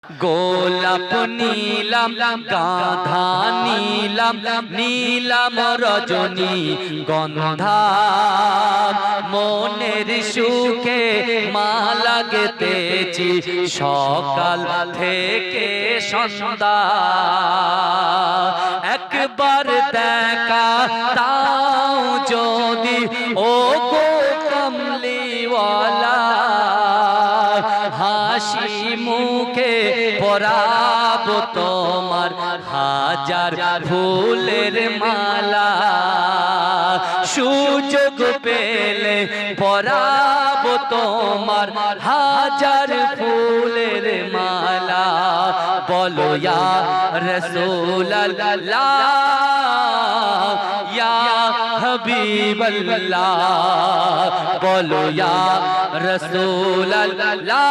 গোলাপ নীলাম গাঁধা নীলাম নীলাম রজনী গন্ধা মনের সুখে মালা গেতেছি সকাল থেকে সন্ধ্যা একবার দেখা তাও যদি ও গো কমলিওয়ালা হাসি মুখে পরাবো তোমার হাজার ফুলের মালা সুযোগ পেলে পরাবো তোমার হাজার ফুলের মালা বলো ইয়া রাসূলুল্লাহ ইয়া হাবিবাল্লাহ বলো ইয়া রাসূলুল্লাহ